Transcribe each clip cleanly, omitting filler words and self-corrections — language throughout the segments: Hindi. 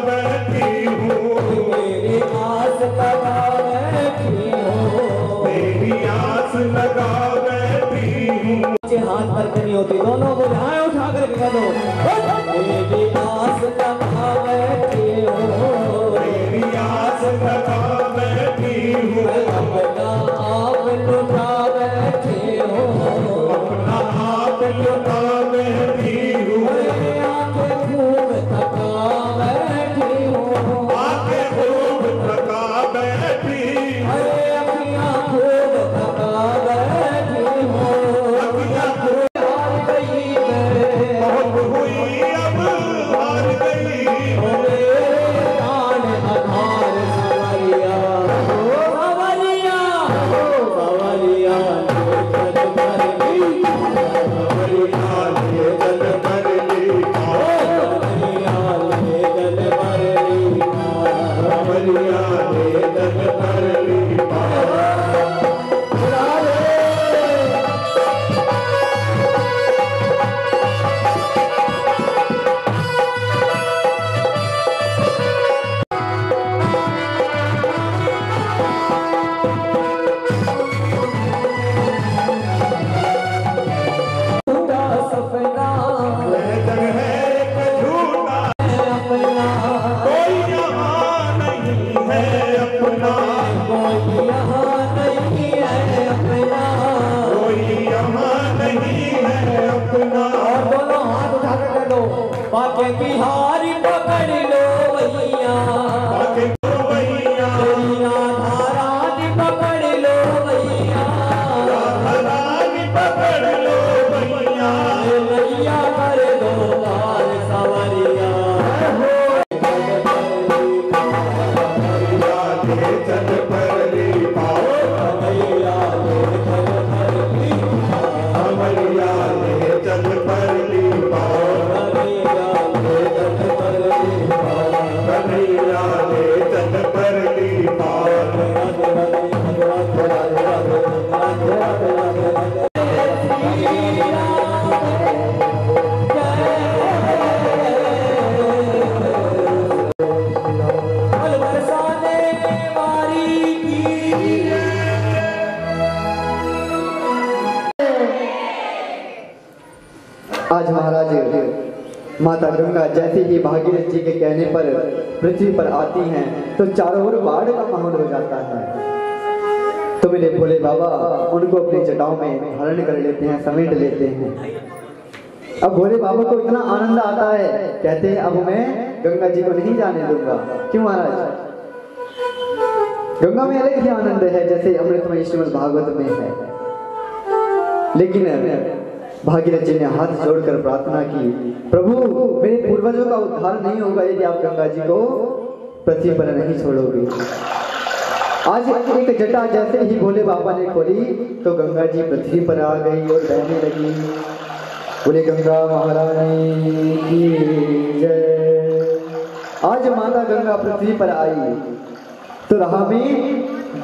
बैठी हूँ, मेरी आस लगा बैठी हूँ, मेरी आस लगा बैठी हूँ। हाथ पर करनी होती, दोनों बुझाएं उठा कर कह दो, मेरी आस लगा बैठी हूँ, मेरी आस लगा बैठी हूँ। अपना आप लुटा बैठी हूँ, अपना आप लुटा बैठी हूँ। आंखें खूब थका बैठी हूँ, आके खूब थका बैठी, अखियाँ खूब थका बैठी हूँ, अखियाँ खूब हार गई मैं, बहुत हुई अब हार गई। मेरे कान आधार सवरिया, सवरिया, सवरिया जल भर ली, सवरिया ले जल भर ली, सवरिया ले जल भर ली, सवरिया ले जल भर ली। झूठा सपना लहजन है एक झूठा, अपना, कोई यहाँ नहीं है अपना, कोई यहाँ नहीं है अपना, कोई यहाँ नहीं है अपना। और दोनों हाथ उठा कर कह दो, बाके बिहारी पकड़ लो भैया, आगे तो भैया, दुनिया धारा दी पकड़ लो भैया, राधारानी पकड़ लो भैया। नैया कर दो पार सवरिया, सवरिया ले जल भर ली पाओ, नैया सवरिया ले जल भर ली पाओ, कन्हैया ले जल भर ली पाओ। आज महाराज माता गंगा जैसे ही भागीरथ जी के कहने पर पृथ्वी पर आती हैं तो चारों ओर बाढ़ का माहौल हो जाता है। तो मेरे भोले बाबा उनको अपनी जटाओं में धारण कर लेते हैं, समेट लेते हैं। अब भोले बाबा को इतना आनंद आता है, कहते हैं अब मैं गंगा जी को नहीं जाने दूंगा। क्यों महाराज? गंगा में अलग ही आनंद है जैसे अमृतमय श्रीमद् भागवत में है। लेकिन भागीरथ जी ने हाथ जोड़कर प्रार्थना की, प्रभु मेरे पूर्वजों का उद्धार नहीं होगा यदि आप गंगा जी को पृथ्वी पर नहीं छोड़ोगे। आज एक जटा जैसे ही भोले बाबा ने खोली तो गंगा जी पृथ्वी पर आ गई और बहने लगी। बोले गंगा महारानी की जय। आज माता गंगा पृथ्वी पर आई तो राह में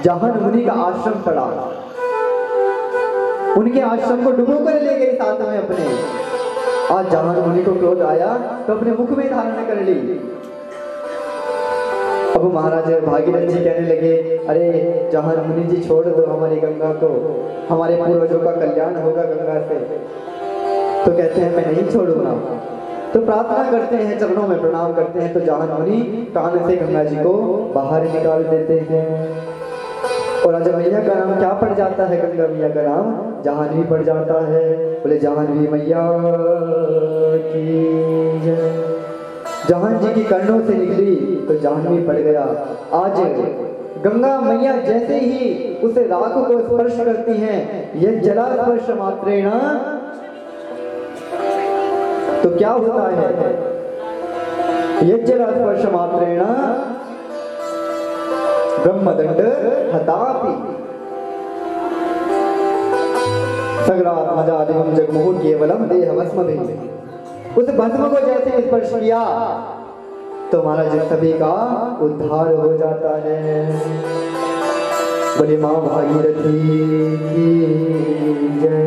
जाहन मुनि का आश्रम पड़ा, उनके आश्रम को डुबो कर ले गए साथ में अपने। आज जाहन मुनि को क्रोध आया तो अपने मुख में धारण कर ली। अब महाराज भागीरथ जी कहने लगे, अरे जाहन मुनि जी छोड़ दो हमारी गंगा को, हमारे पूर्वजों का कल्याण होगा गंगा से। तो कहते हैं मैं नहीं छोड़ूंगा। तो प्रार्थना करते हैं, चरणों में प्रणाम करते हैं। तो जाहन मुनि कान से गंगा जी को बाहर निकाल देते हैं। और राजा मैया का नाम क्या पड़ जाता है? गंगा मैया का नाम जाह्नवी पड़ जाता है। बोले जाह्नवी मैया की जय। जाहन जी की कर्णों से निकली तो जाह्नवी पड़ गया। आज गंगा मैया जैसे ही उस राख को स्पर्श करती हैं, यह जला स्पर्श मात्रेण, तो क्या होता है? यह जला स्पर्श मात्रेण ब्रह्मदंड हतापि सगरात मजादिवं जगमुः केवलम देहवस्मभिः। उस भस्म को जैसे स्पर्श किया तो महाराज सभी का उद्धार हो जाता है। बोले माँ भागीरथी की जय।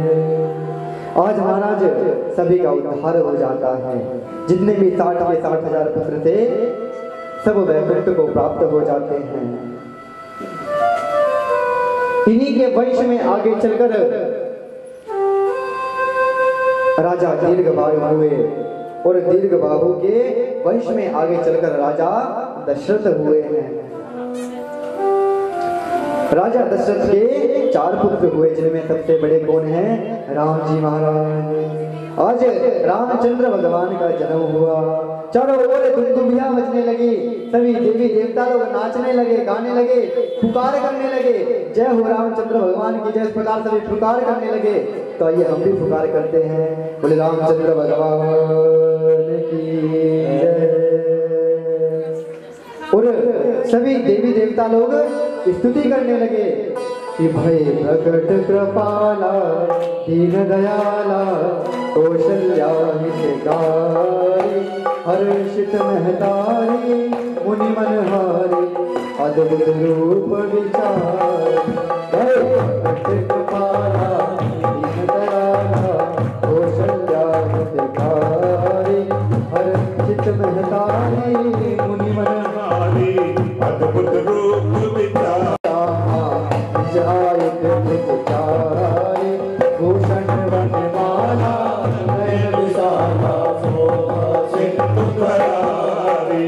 आज महाराज सभी का उद्धार हो जाता है। जितने भी 60 के 60,000 पुत्र थे सब वैकुंठ को प्राप्त हो जाते हैं। इन्हीं के वंश में आगे चलकर राजा दीर्घबाहु हुए और दीर्घबाहु के वंश में आगे चलकर राजा दशरथ हुए हैं। राजा दशरथ के 4 पुत्र हुए जिनमें सबसे बड़े कौन हैं? राम जी महाराज। आज रामचंद्र भगवान का जन्म हुआ। चारों ओर दुंदुभियां बजने लगी, सभी देवी देवता लोग नाचने लगे, गाने लगे, पुकार करने लगे, जय हो रामचंद्र भगवान की जय। इस प्रकार सभी पुकार करने लगे। तो आइए हम भी पुकार करते हैं, बोले रामचंद्र भगवान की जय। और सभी देवी देवता लोग स्तुति करने लगे कि भय प्रकट कृपाला दीन दयाला कौशल्या हितकारी हर्षित महतारी मुनि मनहारी अद्भुत रूप विचार। भय प्रकट कृपाला दीन दयाला कौशल्या हितकारी हर्षित महतारी मुनि मनहारी अद्भुत रूप विचार। भूषण बनवाला नयन विशाला शोभा सिंधु करारी।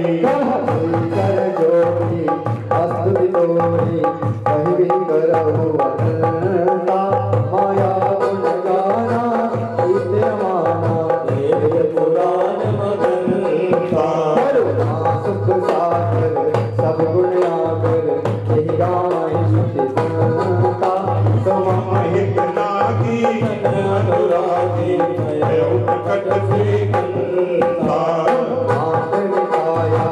कर जोड़ी अस्तुति तोरी कहीं भी करहु अनंता माया गुण गाना विद्यमाना देव पुराण मगनता। सुख सागर सब गुण आगर यही गाय श्रुति संता। समाहित नागी अनुरागी उत्कट से गंता। आंख निकाया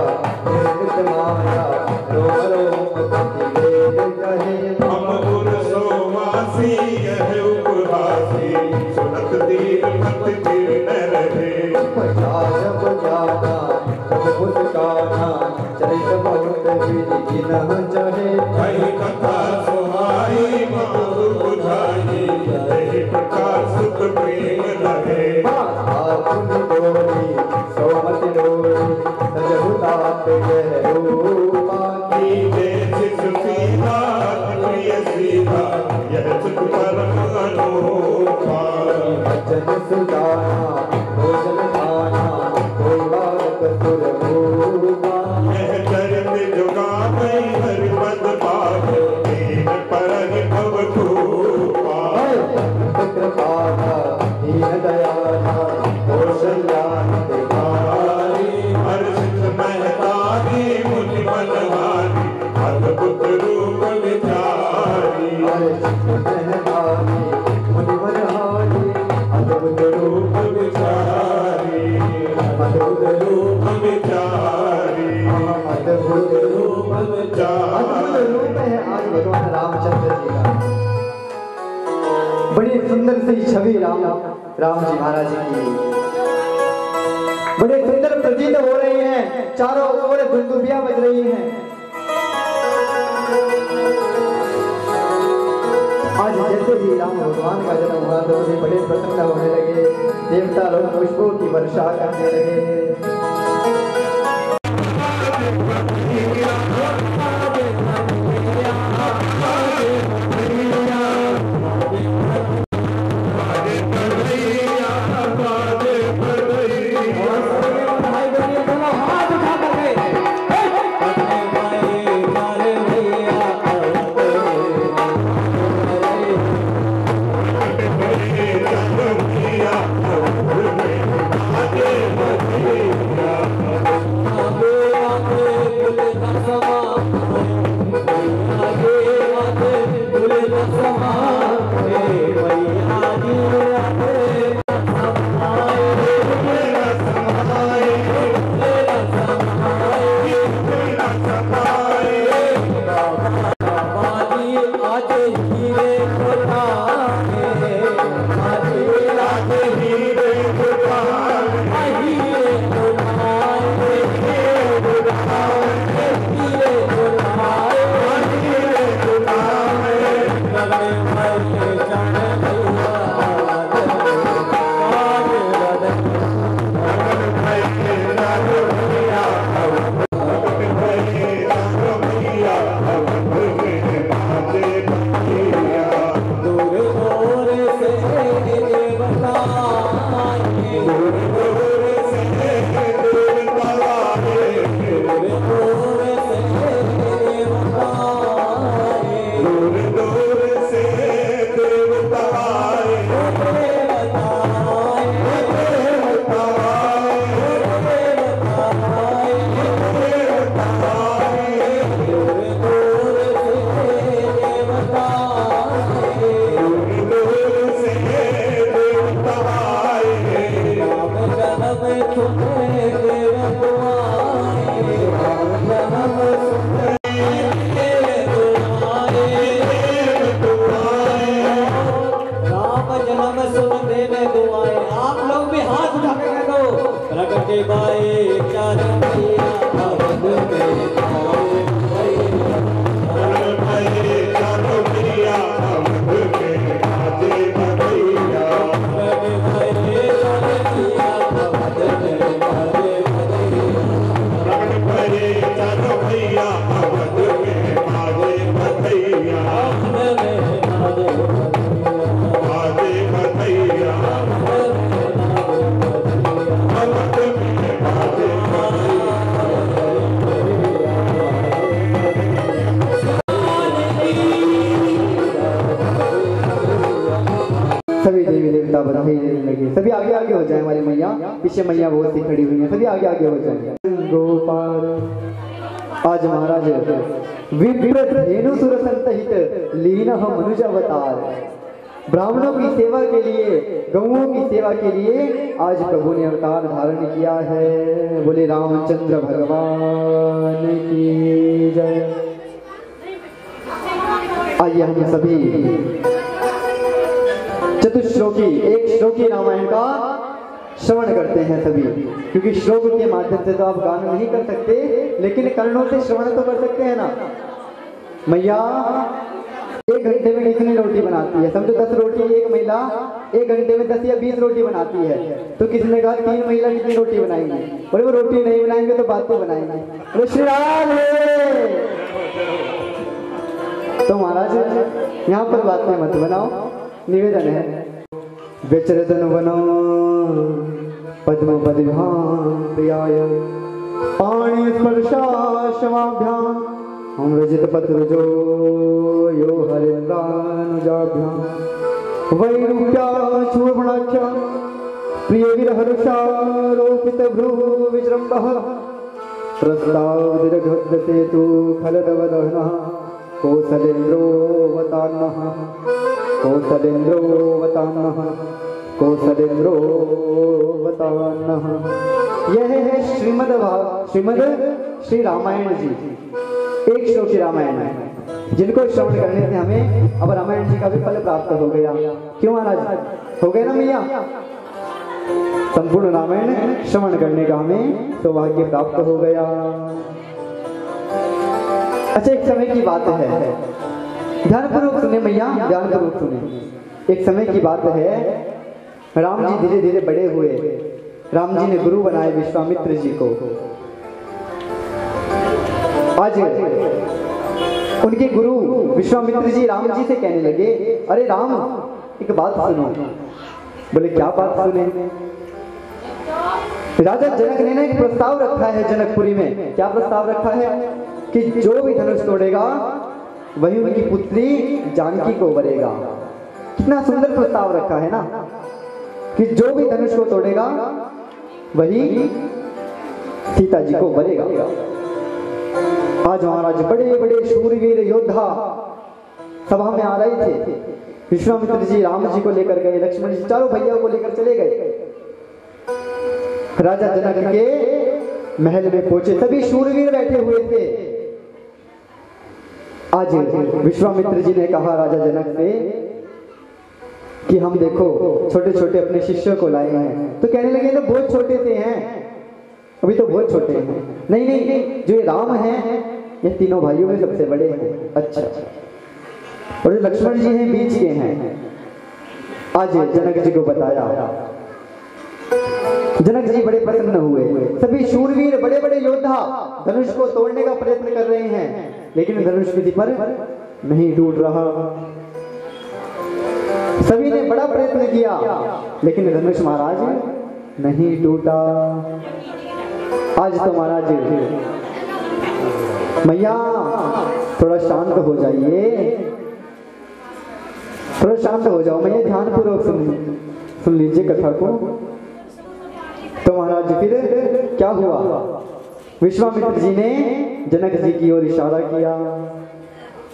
निर्मित माया रोम रोम गति वेद कहे। हम उर सोवासी यह उपहासी सुनत दीन मत गिर न रहे। जब जाना तब भूत काना चरित बहुत विधि न चढ़े। कई कथा सुहाई मधुर बुझाई यही प्रकार सुख प्रेम रहे। आपुन डोरी सोमति डोरी सजहुतात यह रूपा की जैसे सुसीधा प्रिय सीधा यह सुख परम अनोखा। भजन सुजाना भोजन खाना कोई बालक सुर भूपा। यह चरित जुगा गई हरि पद पाप दीन पर ही भव खूपा। कृपाला दीन दयाला कौशल्या हितकारी हर्षित महतारी मुनि मनहारी अद्भुत रूप विचारी। हर्षित महतारी मुनि मनहारी अद्भुत रूप विचारी अद्भुत रूप विचारी अद्भुत रूप विचारी। अद्भुत रूप है आज भगवान रामचंद्र जी का। बड़ी सुंदर सी छवि राम जी महाराज की बड़े सुंदर प्रतीत हो रही हैं। चारों ओर दुंदुभियां बज रही हैं। आज जैसे ही राम भगवान का जन्म हुआ तो उन्हें बड़े प्रसन्न होने लगे। देवता लोग पुष्पों की वर्षा करने लगे। Yeah. हुई। सभी आगे आगे हो जाए, हमारी मैया पीछे मैया बहुत सी खड़ी हुई है, सभी आगे आगे हो जाए। गोपाल आज महाराज विप्र धेनु सुर संतहित लीन हम मनुज अवतार, ब्राह्मणों की सेवा के लिए, गौओं की सेवा के लिए आज प्रभु ने अवतार धारण किया है। बोले रामचंद्र भगवान की जय। आइए हम सभी चतुश्लोकी एक श्लोकी रामायण का श्रवण करते हैं सभी, क्योंकि श्लोक के माध्यम से तो आप गान नहीं कर सकते, लेकिन कर्णों से श्रवण तो कर सकते हैं ना। मैया 1 घंटे में कितनी रोटी बनाती है? समझो 10 रोटी एक महिला 1 घंटे में 10 या 20 रोटी बनाती है, तो किसने कहा 3 महिला कितनी रोटी बनाएंगी? बोले वो रोटी नहीं बनाएंगे तो बातें बनाएंगे। बोले श्री राम है। तो महाराज यहाँ पर बातें मत बनाओ, निवेदन है। व्यचरतन बनो पद्म पद्भ्याम प्रियाय, पाणि स्पर्शाशवाभ्याम हम रजित पत्र जो यो हरिन्द्रानुजाभ्याम, वैरूप्या चूर्णाख्या प्रिय विरहर्षारोपित भ्रू विजृंभः, प्रस्ताव दीर्घ सेतु खलदवदहनः, कौसलेन्द्रो वतान्नः कौसलेन्द्रो वतान्नः कौसलेन्द्रो वतान्नः। यह है श्रीमद् श्री रामायण जी, एक श्लोकी रामायण है, जिनको श्रवण करने से हमें अब रामायण जी का भी फल प्राप्त हो गया। क्यों महाराज? हो गया ना मैया? संपूर्ण रामायण श्रवण करने का हमें सौभाग्य प्राप्त हो गया। अच्छा, एक समय की बात है, ध्यानपूर्वक सुने मैया, ध्यानपूर्वक सुने। एक समय की बात है, राम जी धीरे धीरे बड़े हुए। राम जी ने गुरु बनाए विश्वामित्र जी को। आज उनके गुरु विश्वामित्र जी राम जी से कहने लगे, अरे राम एक बात सुनो। बोले क्या बात सुने? राजा जनक ने ना एक प्रस्ताव रखा है जनकपुरी में। क्या प्रस्ताव रखा है? कि जो भी धनुष तोड़ेगा वही उनकी पुत्री जानकी को वरेगा। कितना सुंदर प्रस्ताव रखा है ना, कि जो भी धनुष को तोड़ेगा वही सीता जी को वरेगा। आज महाराज बड़े बड़े शूरवीर योद्धा सभा में आ रहे थे। विश्वामित्र जी राम जी को लेकर गए, लक्ष्मण जी चारों भैया को लेकर चले गए। राजा जनक के महल में पहुंचे, सभी शूरवीर बैठे हुए थे। आज विश्वामित्र जी ने कहा राजा जनक से कि हम देखो छोटे छोटे अपने शिष्यों को लाए हैं। तो कहने लगे तो बहुत छोटे से हैं, अभी तो बहुत छोटे हैं। नहीं नहीं, जो ये राम हैं ये तीनों भाइयों में सबसे बड़े हैं। अच्छा, और जो लक्ष्मण जी हैं बीच के हैं। आज जनक जी को बताया, जनक जी बड़े प्रसन्न हुए। सभी शूरवीर बड़े बड़े योद्धा धनुष को तोड़ने का प्रयत्न कर रहे हैं, लेकिन धनुष किसी पर नहीं टूट रहा। सभी ने बड़ा प्रयत्न किया, लेकिन धनुष महाराज नहीं टूटा। आज तो महाराज मैया थोड़ा शांत हो जाइए, थोड़ा शांत हो जाओ मैया, ध्यानपूर्वक सुन लीजिए कथा को। तो महाराज फिर क्या हुआ? विश्वामित्र जी ने जनक जी की ओर इशारा किया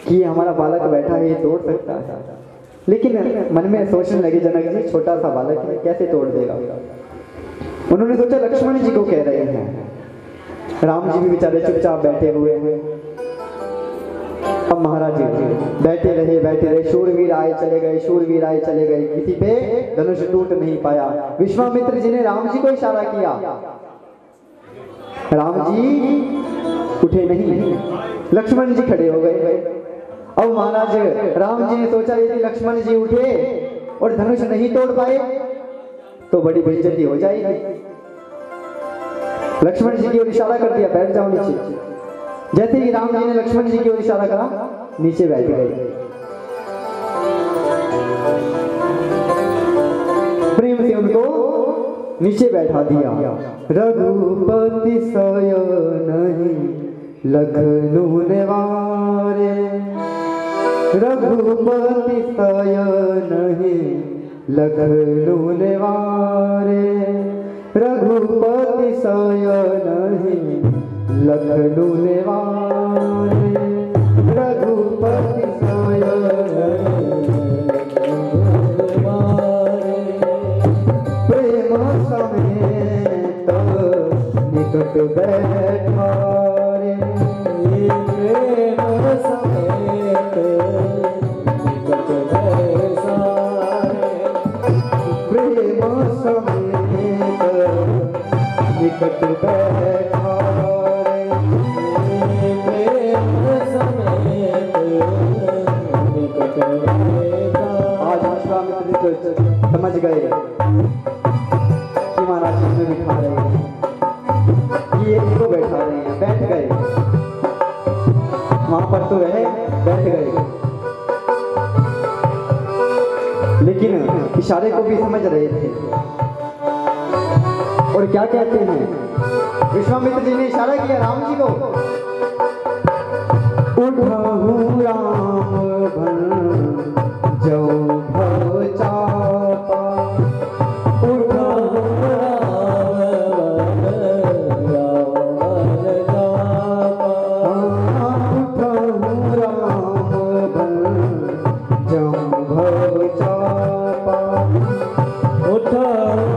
कि हमारा बालक बैठा है, ये तोड़ सकता है। लेकिन मन में सोचने लगे जनक जी, छोटा सा बालक है, कैसे तोड़ देगा? उन्होंने सोचा लक्ष्मण जी को कह रहे हैं। राम जी भी बेचारे चुपचाप बैठे हुए हैं। अब महाराज बैठे रहे, शूरवीर आए चले गए, शूरवीर आए चले गए, किसी पे धनुष टूट नहीं पाया। विश्वामित्र जी ने राम जी को इशारा किया, राम जी उठे नहीं, लक्ष्मण जी खड़े हो गए। अब महाराज राम जी ने सोचा यदि लक्ष्मण जी उठे और धनुष नहीं तोड़ पाए तो बड़ी बेइज्जती हो जाएगी। लक्ष्मण जी की ओर इशारा कर दिया, बैठ जाओ नीचे। जैसे ही राम जी ने लक्ष्मण जी की ओर इशारा करा, नीचे बैठ गए। प्रेम से उनको नीचे बैठा दिया। रघुपति शयन लखनऊ निवारे, रघुपति शयन लखनऊ निवारे रघुपति सयनहि लखनऊ निवारे रघुपति प्रेम समेत निकट बैठा रे प्रेम समेत निकट बैठा प्रेम समेत निकट बैठा रे प्रेम समेत निकट बैठा। आज विश्वामित्र जी समझ गए कि महाराज इसमें बिठा रहे हैं, ये इसको बैठा रहे हैं, बैठ गए वहां पर तो रहे, बैठ गए, लेकिन इशारे को भी समझ रहे थे। और क्या कहते हैं, विश्वामित्र जी ने इशारा किया राम जी को, उठाहूं राम भन जो भव चापा उठाहूं राम भन जो भव चापा उठाहूं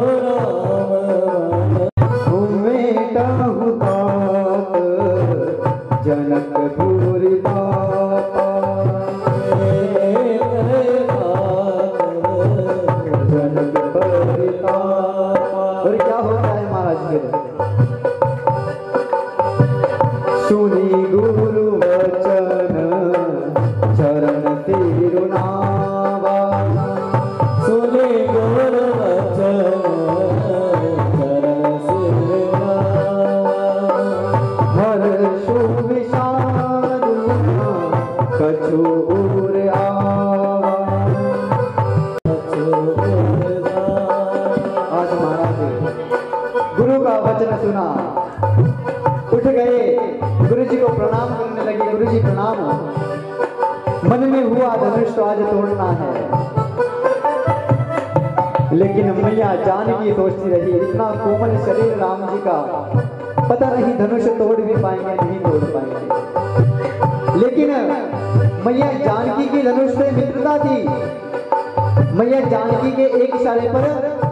मेटहूं तात जनकपुर बापा जनकपुर बापा। और क्या होता है महाराज फिर, सुनी गुरु वचन चरण तिरुनावा सुनी गुरु वचन चरण हर सुविशारु कछुर आवा। आज महाराज गुरु का वचन सुना, उठ गए, गुरु जी को प्रणाम करने लगे। गुरु जी प्रणाम, मन में हुआ धनुष तो आज तोड़ना है, लेकिन मैया जानकी सोचती रही इतना कोमल शरीर राम जी का, पता नहीं धनुष तोड़ भी पाएंगे नहीं तोड़ पाएंगे। लेकिन मैया जानकी की धनुष से मित्रता थी, मैया जानकी के एक इशारे पर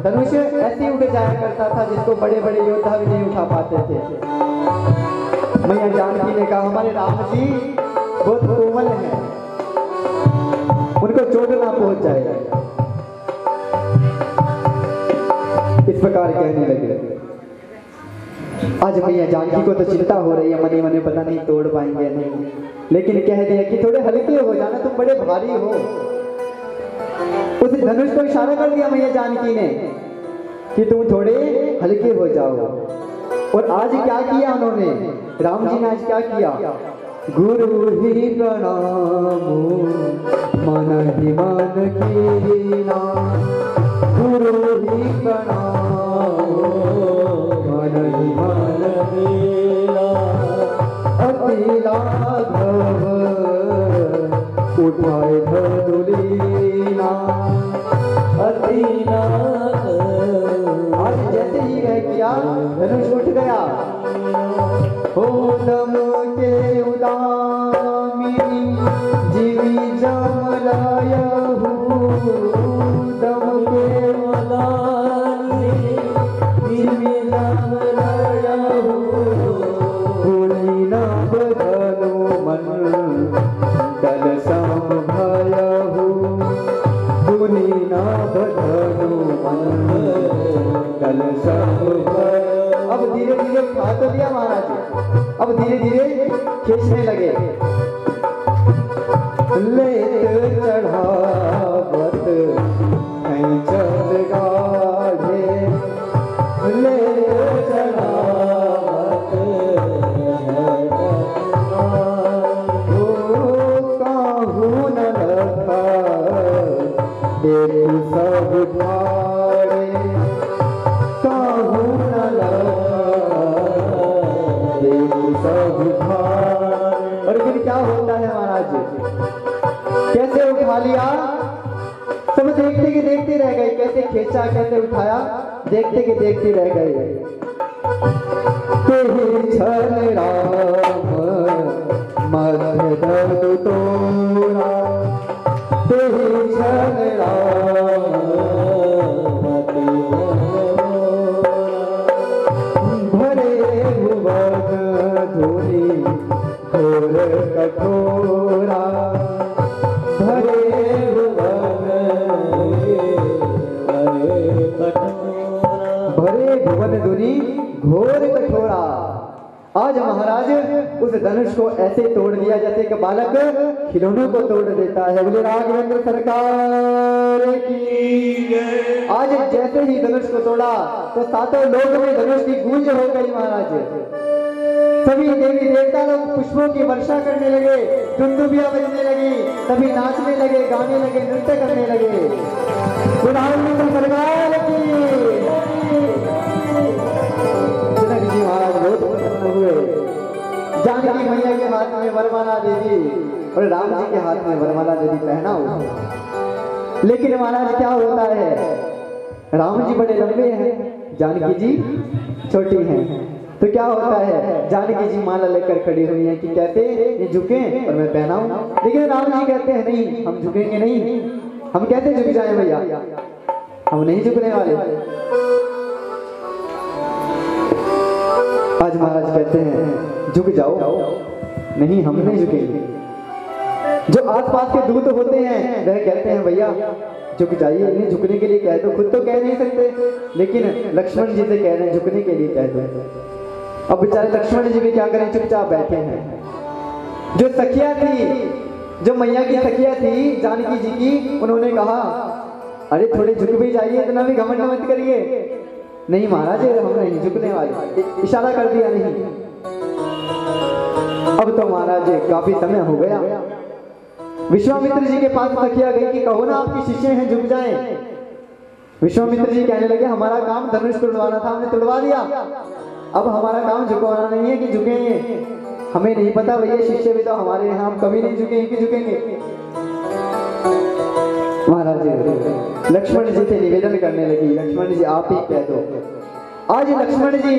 धनुष ऐसे उठ जाया करता था जिसको बड़े बड़े योद्धा भी नहीं उठा पाते थे। मैया जानकी ने कहा हमारे राम जी बहुत कोमल हैं, उनको चोट ना पहुंच जाएगा। इस प्रकार कहने लगे। आज मैया जानकी को तो चिंता हो रही है, मने मने पता नहीं तोड़ पाएंगे नहीं, लेकिन कह दिया कि थोड़े हल्के हो जाना, तुम बड़े भारी हो। उस धनुष को इशारा कर दिया मैया जानकी ने कि तुम थोड़े हल्के हो जाओ। और आज क्या किया उन्होंने, राम जी ने आज क्या किया, गुरु ही प्रणाम मन ही मन कीना गुरु ही प्रणाम मन ही मन कीना अति लाघव उठाए धनुलीना अति लाघव। आज जैसे ही रह किया धनुष उठ गया। हो दम के उदामी जीवी जमलायहु दम के उदामी जीवी जमलायहु कुली न बदलो मन दल सम भयहु कुली न बदलो मन दल सम भय। अब धीरे धीरे खा तो लिया महाराज, अब धीरे धीरे खींचने लगे। लेत चढ़ावत चल गाढ़े लेत चढ़ावत काहू न रखा एक सब ठाड़े काहू न और फिर क्या होता है महाराज, कैसे उठा लिया, सब देखते के देखते रह गए, कैसे खींचा कैसे उठाया, देखते के देखते रह गए। छल राम मध्य दर्द तोरा, छल राम भरे भुवन धूलि घोर कठोरा, भरे भुवन धूलि घोर कठोरा। आज महाराज उस धनुष को ऐसे तोड़ दिया जैसे कि बालक खिलौनों को तोड़ देता है। बोले राघवेंद्र सरकार की। आज जैसे ही धनुष को तोड़ा तो सातों लोक में धनुष की गूंज हो गई महाराज। सभी देवी देवता लोग पुष्पों की वर्षा करने लगे, दुंदुभियां बजने लगी, सभी नाचने लगे, गाने लगे, नृत्य करने लगे। राघवेंद्र सरकार की। जी महाराज बहुत प्रसन्न हुए। जानकी मैया के हाथ में वरमाला दे दी और राम जी के हाथ में वरमाला दे दी, पहना हुआ। लेकिन महाराज क्या होता है, राम जी बड़े लंबे हैं, जानकी जी छोटी हैं, तो क्या होता है, जानकी जी माला लेकर खड़ी हुई है कि कैसे ये झुके और मैं पहनाऊं। लेकिन राम जी कहते हैं नहीं, हम झुकेंगे नहीं। हम कैसे झुक जाए भैया, हम नहीं झुकने वाले। आज महाराज कहते हैं झुक जाओ, नहीं हम नहीं झुकेंगे। जो आसपास के दूत होते हैं वह कहते हैं भैया झुक जाइए, इन्हें झुकने के लिए कह दो, खुद तो कह नहीं सकते, लेकिन लक्ष्मण जी से कह रहे हैं झुकने के लिए कह दो। अब बेचारे लक्ष्मण जी भी क्या करें, चुपचाप बैठे हैं। जो सखिया थी, जो मैया की सखिया थी जानकी जी की, उन्होंने कहा अरे थोड़े झुक भी जाइए, इतना भी घमंड मत करिए। नहीं महाराज हम नहीं झुकने वाले, इशारा कर दिया नहीं। अब तो महाराज काफी समय हो गया, विश्वामित्र जी के पास सखिया गई कि कहो ना आपके शिष्य हैं झुक जाएं। विश्वामित्र जी कहने लगे हमारा काम धनुष तोड़वाना था, हमने तोड़वा दिया, अब हमारा काम झुकवाना नहीं है कि झुकेंगे। हमें नहीं पता भैया, शिष्य भी तो हमारे हैं, हम कभी नहीं झुकेंगे कि झुकेंगे। महाराज लक्ष्मण जी से निवेदन करने लगी, लक्ष्मण जी आप ही कह दो। आज लक्ष्मण जी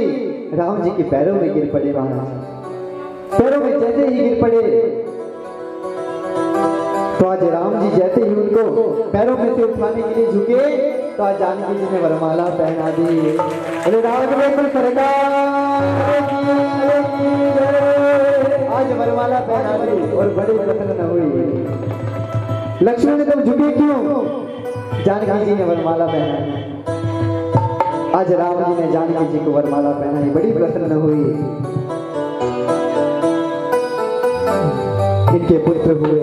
राम जी के पैरों में गिर पड़े। महाराज पैरों में जैसे ही गिर पड़े तो आज राम जी जैसे ही उनको पैरों में से उठाने के लिए झुके तो आज जानकी जी ने वरमाला पहना दी। अरे राघवेंद्र सरकार आज वरमाला पहना दी और बड़ी प्रसन्न हुई। लक्ष्मण ने तुम झुके क्यों, जानकी जी ने वरमाला पहनाई। आज राम जी ने जानकी जी को वरमाला पहनाई, बड़ी प्रसन्न हुई। इनके पुत्र हुए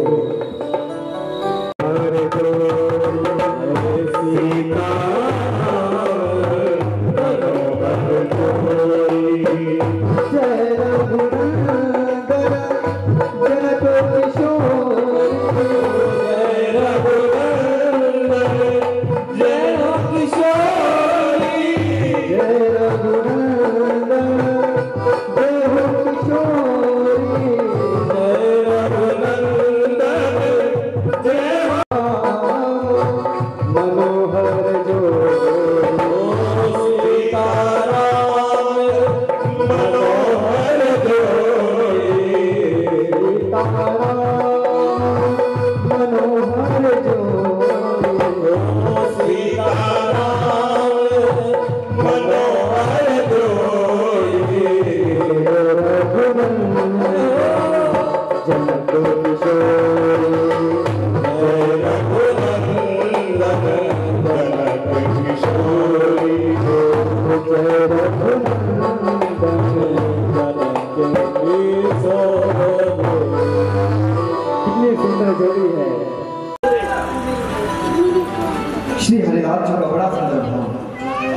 श्री हरिदास जी का बड़ा सुंदर भाव,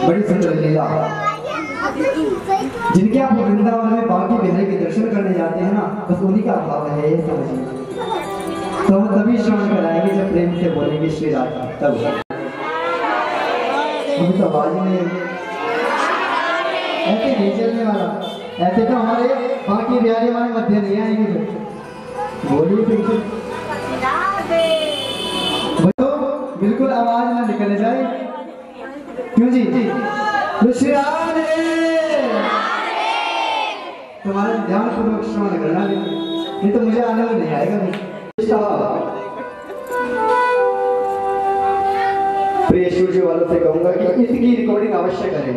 बड़ी सुंदर लीला। जिनके आप वृंदावन में बांके बिहारी के दर्शन करने जाते हैं ना, बस उन्हीं का भाव है, ये समझिए। तो हम तभी श्रवण कराएंगे जब प्रेम से बोलेंगे श्री राधा, तब हम तो आवाज में ऐसे नहीं चलने वाला, ऐसे तो हमारे बांके बिहारी हमारे मध्य नहीं आएंगे। बोलिए बिल्कुल बिल्कुल आवाज ना निकल जाए। क्यों जी? श्री राधे। तुम्हारे ध्यान पूर्वक श्रवण करना, नहीं तो मुझे आनंद नहीं आएगा। प्रिय स्टूडियो वालों से कहूंगा कि इसकी रिकॉर्डिंग अवश्य करें,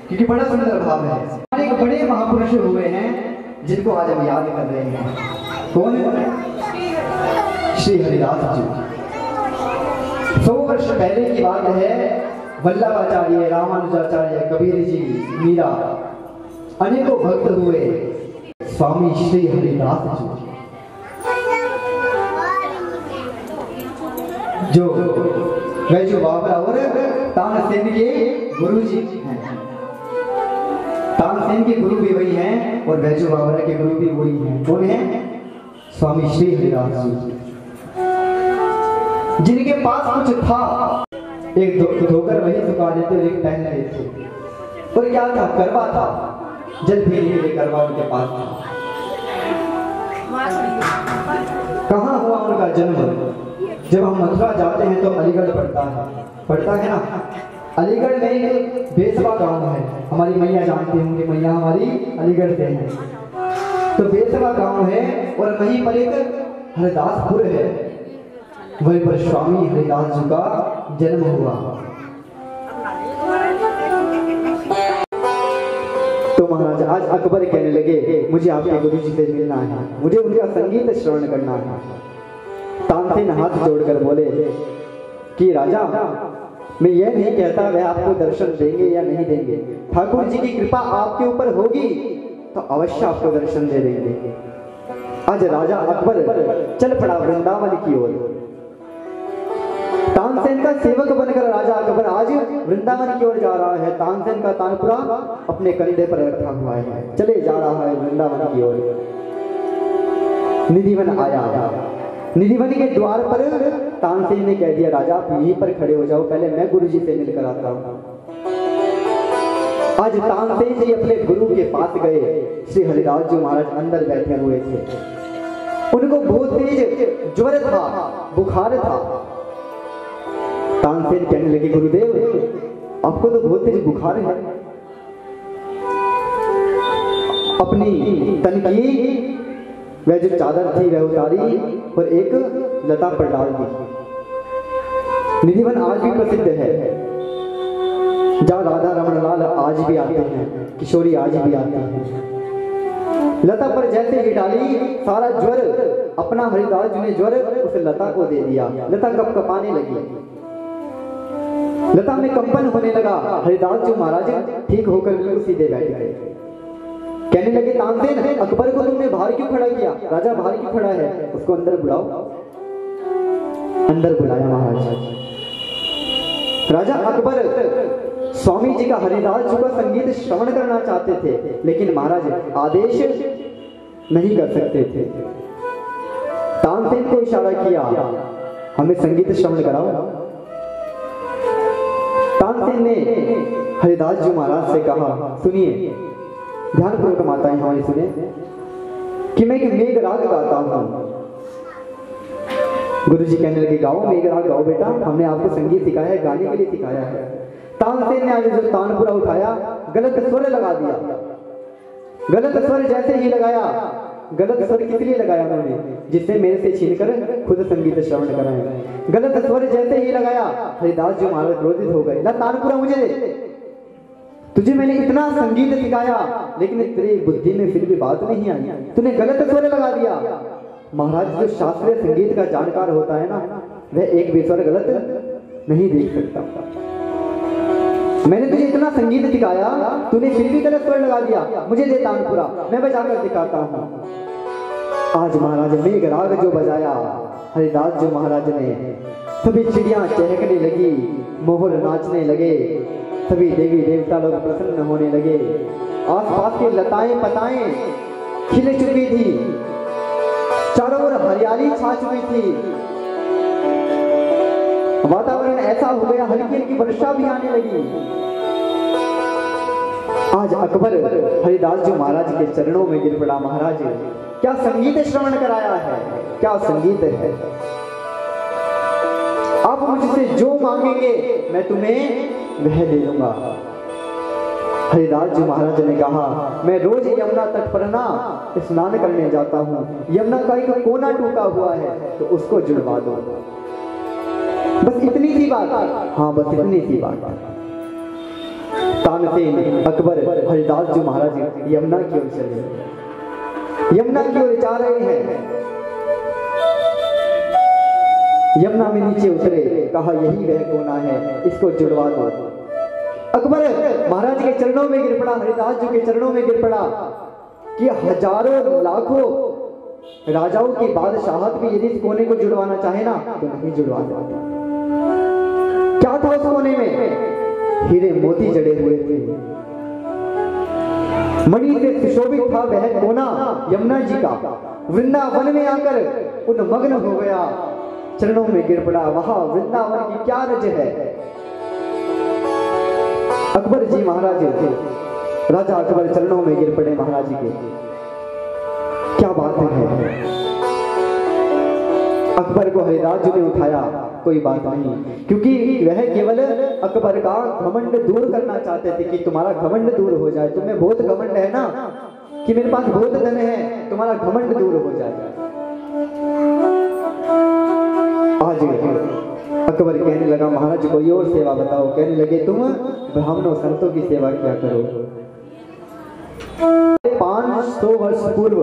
क्योंकि बड़ा सुंदर भाव है। एक बड़े महापुरुष हुए हैं जिनको आज हम याद कर रहे हैं। कौन? श्री हरिदास जी। 100 वर्ष पहले की बात है। वल्लभाचार्य, रामानुजाचार्य, कबीर जी, मीरा, अनेकों भक्त हुए स्वामी श्री हरिदास जी, जो वैजू बाबरा और तानसेन के गुरु जी हैं। तानसेन के गुरु भी वही हैं और वैजू बाबरा के गुरु भी वही हैं। कौन है? स्वामी श्री हरिदास जी, जिनके पास कुछ था एक धोकर वही चुका देते और एक पहन लेते। और क्या था? करवा था, जल पीने के लिए करवा उनके पास था। कहाँ हुआ उनका जन्म? जब हम मथुरा जाते हैं तो अलीगढ़ पड़ता है ना। अलीगढ़ में एक बेसवा गांव है, हमारी मैया जानती होंगी, मैया हमारी अलीगढ़ से हैं। तो बेसवा गांव है और वहीं पर एक हरिदासपुर है, वहीं पर स्वामी हरिदास जी का जन्म हुआ। तो महाराज आज अकबर कहने लगे, मुझे आपके गुरु जी से मिलना है, मुझे उनका संगीत श्रवण करना है। तानसेन हाथ जोड़कर बोले कि राजा, मैं यह नहीं कहता वह आपको दर्शन देंगे या नहीं देंगे, ठाकुर जी की कृपा आपके ऊपर होगी तो अवश्य आपको दर्शन दे देंगे। आज राजा अकबर चल पड़ा वृंदावन की ओर। तानसेन का सेवक बनकर राजा अकबर आज वृंदावन की ओर जा रहा है। तानसेन का तानपुरा अपने कंधे पर रखा हुआ है, चले जा रहा है वृंदावन की ओर। निधिवन आया। निधिवन के द्वार पर तानसेन ने कह दिया, राजा आप यहीं पर खड़े हो जाओ, पहले मैं गुरु जी से मिलकर आता हूं। आज तानसेन जी अपने गुरु के पास गए। श्री हरिदास जी महाराज अंदर बैठे हुए थे। उनको बहुत तेज ज्वर था, बुखार था। तानसेन कहने लगे, गुरुदेव आपको तो बहुत तेज बुखार है। अपनी तन की वह जो चादर थी वह उतारी और एक लता पर डाल दी। निधिवन आज भी प्रसिद्ध है, जहाँ राधा रमन लाल आज भी आते हैं, किशोरी आज भी आते हैं। लता पर जैसे ही डाली, सारा ज्वर अपना हरिदास जी ने ज्वर उस लता को दे दिया। लता कपकपाने लगी, लता में कंपन होने लगा। हरिदास जी महाराज ठीक होकर बिल्कुल सीधे बैठ गए। कहने लगे, तानसेन अकबर को तुमने बाहर क्यों खड़ा किया? राजा बाहर क्यों खड़ा है, उसको अंदर बुलाओ। अंदर बुलाया महाराज। राजा अकबर स्वामी जी का हरिदास जी का संगीत श्रवण करना चाहते थे, लेकिन महाराज आदेश नहीं कर सकते थे। तानसेन को इशारा किया, हमें संगीत श्रवण कराओ। तानसेन ने हरिदास जी महाराज से कहा, सुनिए, ध्यानपूर्वक माताएं हमारी सुने कि मैं एक मेघ राग गाता हूं। गुरु जी कहने लगे, गाओ, मेघ राग गाओ बेटा, हमने आपको संगीत सिखाया है, गाने के लिए सिखाया है। तानसेन ने आगे जो तानपुरा उठाया, गलत स्वर लगा दिया। गलत स्वर जैसे ही लगाया, गलत स्वर किस लिए लगाया उन्होंने? जिससे मेरे से छीनकर खुद संगीत श्रवण कराए। गलत स्वर जैसे ही लगाया, हरिदास जी महाराज क्रोधित हो गए। ला तानपुरा मुझे दे, तुझे मैंने इतना संगीत सिखाया, लेकिन तेरी बुद्धि में फिर भी बात नहीं आई, तूने गलत स्वर लगा दिया। महाराज जो शास्त्रीय संगीत का जानकार होता है ना, वह एक भी स्वर गलत नहीं देख सकता। मैंने तुझे इतना संगीत सिखाया, तूने फिर भी गलत स्वर लगा दिया, मुझे दे तानपुरा, मैं बजाकर दिखाता हूं। आज महाराज मेघ राग जो बजाया हरिदास जी महाराज ने, सभी चिड़िया चहकने लगी, मोहर नाचने लगे, सभी देवी देवता लोग प्रसन्न होने लगे। आसपास की लताएं पताएं खिल चुकी थी, चारों ओर हरियाली छा चुकी थी, वातावरण ऐसा हो गया, हल्की हल्की वर्षा भी आने लगी। आज अकबर हरिदास जी महाराज के चरणों में गिर पड़ा। महाराज क्या संगीत श्रवण कराया है, क्या संगीत है। आप मुझसे जो मांगेंगे मैं तुम्हें वह दे दूंगा। हरिदास जी महाराज ने कहा, मैं रोज यमुना तट पर ना स्नान करने जाता हूँ, यमुना का एक कोना टूटा हुआ है तो उसको जुड़वा दो। बस इतनी सी बात। हाँ, बस इतनी सी बात। तानसेन अकबर हरिदास जी महाराज यमुना की ओर चले, यमुना की ओर जा रहे हैं। यमुना में नीचे उतरे, कहा यही वह कोना है, इसको जुड़वा दो। अकबर महाराज के चरणों में गिर पड़ा, हरिदास जी के चरणों में गिर पड़ा कि हजारों लाखों राजाओं की बादशाहत भी यदि इस कोने को जुड़वाना चाहे ना तो नहीं जुड़वा देता। क्या था उस कोने में? हीरे मोती जड़े हुए थे, मणि से सुशोभित था वह कोना यमुना जी का। वृंदावन में आकर उन्मग्न हो गया, चरणों में गिर पड़ा। वहां वृंदावन की क्या रज है। अकबर जी महाराज थे, राजा अकबर चरणों में गिर पड़े महाराज जी के। क्या बात है। अकबर को हरिदास जी ने उठाया, कोई बात नहीं, क्योंकि वह केवल अकबर का घमंड दूर करना चाहते थे कि तुम्हारा घमंड दूर हो जाए। तुम्हें बहुत घमंड है ना कि मेरे पास बहुत धन है, तुम्हारा घमंड दूर हो जाए। आज अकबर कहने लगा, महाराज कोई और सेवा बताओ। कहने लगे, तुम ब्राह्मणों संतों की सेवा क्या करो। 500 वर्ष पूर्व,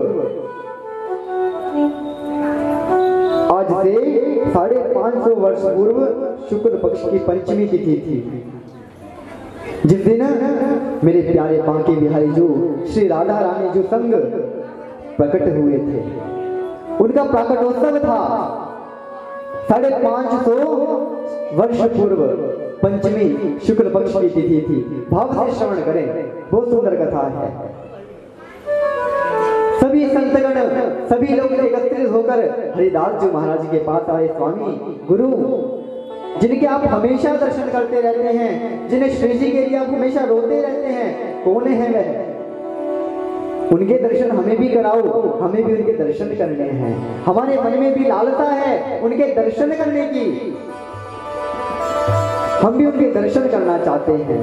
आज से 550 वर्ष पूर्व शुक्ल पक्ष की पंचमी तिथि थी, जिस दिन मेरे प्यारे बांके बिहारी जो श्री राधा रानी जो संग प्रकट हुए थे, उनका प्रकटोत्सव था। 550 वर्ष पूर्व पंचमी शुक्ल पक्ष की तिथि थी। भाव से श्रवण करें, बहुत सुंदर कथा है। सभी संतगण, सभी लोग एकत्रित होकर हरिदास जी महाराज के पास आए। स्वामी गुरु, जिनके आप हमेशा दर्शन करते रहते हैं, जिन्हें श्री जी के लिए आप हमेशा रोते रहते हैं, कौन है वह? उनके दर्शन हमें भी कराओ, हमें भी उनके दर्शन करने हैं। हमारे मन में भी लालसा है उनके दर्शन करने की, हम भी उनके दर्शन करना चाहते हैं।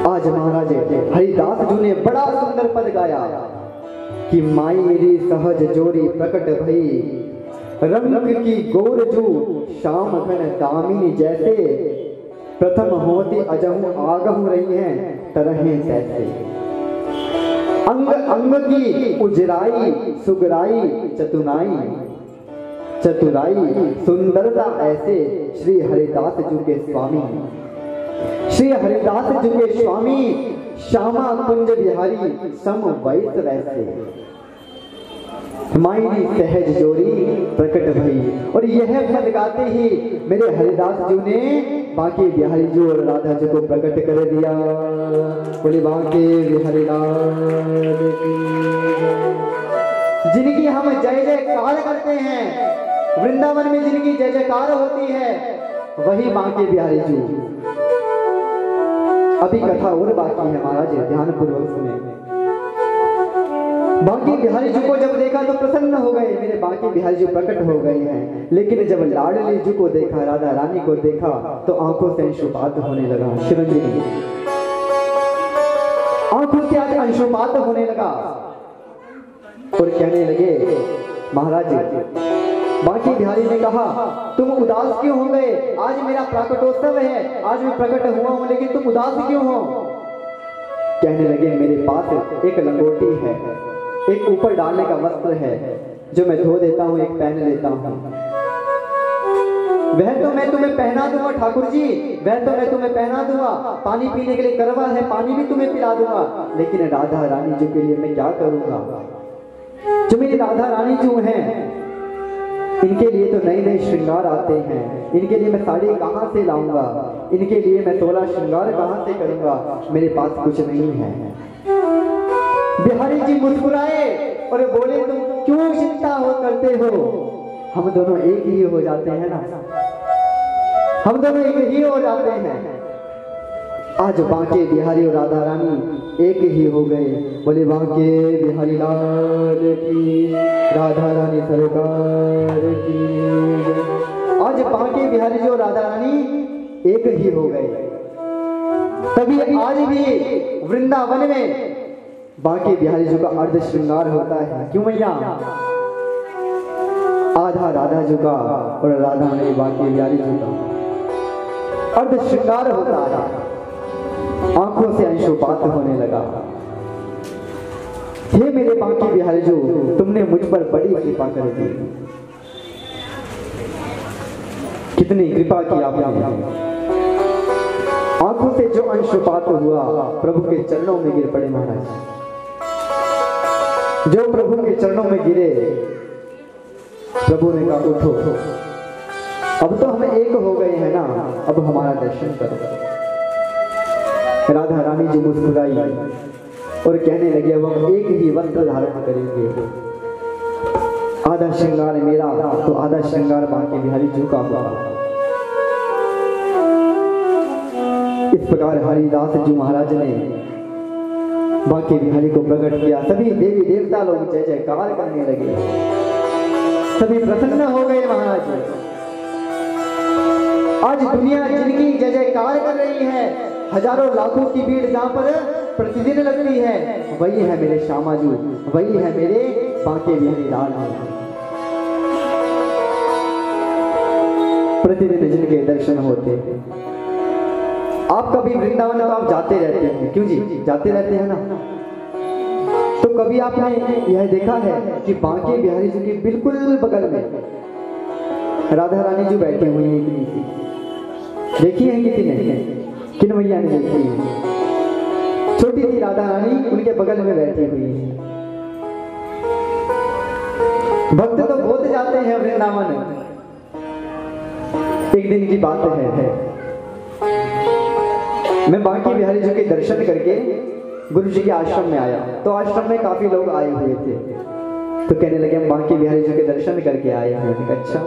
आज महाराज हरिदास जी ने बड़ा सुंदर पद गाया कि माई मेरी सहज जोरी प्रकट भई, रंग की गोर जो श्याम घन दामिनी, जैसे प्रथम होती अजहू आगहू रही हैं तरहे तैसे। अंग अंग की उजराई सुगराई चतुराई सुंदरता ऐसे श्री हरिदास जी के स्वामी। श्री हरिदास जी के स्वामी श्यामा कुंज बिहारी सम वैस वैसे, माई सहज जोरी प्रकट भई। और यह पद गाते ही मेरे हरिदास जी ने बांके बिहारी जी और राधा जी को प्रकट कर दिया। बोले बांके बिहारी लाल की, जिनकी हम जय जयकार करते हैं, वृंदावन में जिनकी जय जयकार होती है, वही बांके बिहारी जी। अभी कथा और बाकी है महाराज, ध्यान पूर्वक सुने। बांके बिहारी जी को जब देखा तो प्रसन्न हो गए, मेरे बांके बिहारी जी प्रकट हो गए हैं। लेकिन जब लाडली जी को देखा, राधा रानी को देखा, तो आंखों से अंशुपात होने लगा। शिवंजनी आंखों से आज अंशुपात होने लगा और कहने लगे, महाराज बांके बिहारी ने कहा, तुम उदास क्यों हो गए? आज मेरा प्रकटोत्सव है, आज मैं प्रकट हुआ हूं, लेकिन तुम उदास क्यों हो? कहने लगे, मेरे पास एक लंगोटी है, एक ऊपर डालने का वस्त्र है जो मैं धो देता हूं, एक पहन लेता हूं। वह तो मैं तुम्हें पहना दूंगा ठाकुर जी, वह तो मैं तुम्हें पहना दूंगा। पानी पीने के लिए करवा है, पानी भी तुम्हें पिला दूंगा। लेकिन राधा रानी जी के लिए मैं क्या करूंगा? जो मेरी राधा रानी जो हैं, इनके लिए तो नए नए श्रृंगार आते हैं, इनके लिए मैं साड़ी कहां से लाऊंगा? इनके लिए मैं 16 श्रृंगार कहां से करूंगा? मेरे पास कुछ नहीं है। बिहारी जी मुस्कुराए और बोले, तुम क्यों चिंता हो करते हो? हम दोनों एक ही हो जाते हैं ना, हम दोनों एक ही हो जाते हैं। आज बांके बिहारी और राधा रानी एक ही हो गए। बोले बांके बिहारी लाल की, राधा रानी सरकार की। आज बांके बिहारी जो राधा रानी एक ही हो गए। तभी आज भी वृंदावन में बांके बिहारी जी का अर्ध श्रृंगार होता है। क्यों भैया? आधा राधा जी का और राधा ने बांके बिहारी जी का अर्ध श्रृंगार होता है। आंखों से अंशुपात होने लगा। हे मेरे बांके बिहारी जो, तुमने मुझ पर बड़ी कृपा कर दी। कितनी कृपा की आपने। आंखों से जो अंशुपात हुआ प्रभु के चरणों में गिर पड़े महाराज। जो प्रभु के चरणों में गिरे, प्रभु ने कहा उठो, अब तो हम एक हो गए हैं ना, अब हमारा दर्शन करो। राधा रानी जी मुस्कुराई और कहने लगे अब हम एक ही वस्त्र धारण करेंगे। आधा श्रृंगार मेरा तो आधा श्रृंगार बांके बिहारी जी का हुआ। इस प्रकार हरिदास जी महाराज ने बांके बिहारी को प्रकट किया। सभी देवी देवता लोग जय जयकार करने लगे, सभी प्रसन्न हो गए महाराज। आज दुनिया जिनकी जय जयकार कर रही है, हजारों लाखों की भीड़ जहां पर प्रतिदिन लगती है, वही है मेरे श्यामाजू, वही है मेरे बांके बिहारी लाल। प्रतिदिन जिनके दर्शन होते। आप कभी वृंदावन तो आप जाते रहते हैं, क्यों जी? जाते रहते हैं ना। तो कभी आपने यह देखा है कि बांके बिहारी जी के बिल्कुल बगल में राधा रानी जी बैठे हुए हैं? इतनी सी देखी है किसी ने? किन भैया ने देखी है? छोटी सी राधा रानी उनके बगल में बैठी हुई है। भक्त तो बहुत जाते हैं वृंदावन। एक दिन की बात है, मैं बांके बिहारी जी के दर्शन करके गुरु जी के आश्रम में आया। तो आश्रम में काफी लोग आए हुए थे। तो कहने लगे हम बांके बिहारी जी के दर्शन करके आए हैं। अच्छा,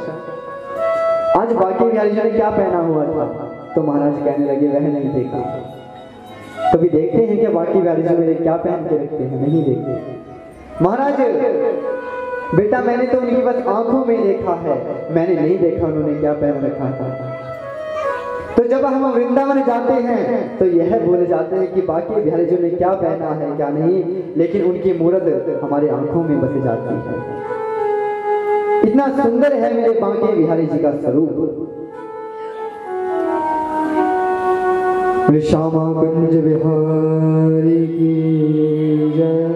आज बांके बिहारी जी ने क्या पहना हुआ था? तो महाराज कहने लगे वह नहीं देखा। कभी देखते हैं कि बांके बिहारी जी मेरे क्या पहन के रखते हैं? नहीं देखते। महाराज बेटा मैंने तो उनकी बस आंखों में देखा है, मैंने नहीं देखा उन्होंने क्या पहन रखा था। तो जब हम वृंदावन जाते हैं तो यह भूल जाते हैं कि बांके बिहारी जी ने क्या पहना है क्या नहीं, लेकिन उनकी मूरत हमारी आंखों में बस जाती है। इतना सुंदर है मेरे बांके बिहारी जी का स्वरूप। श्यामा कुंज बिहारी की जय।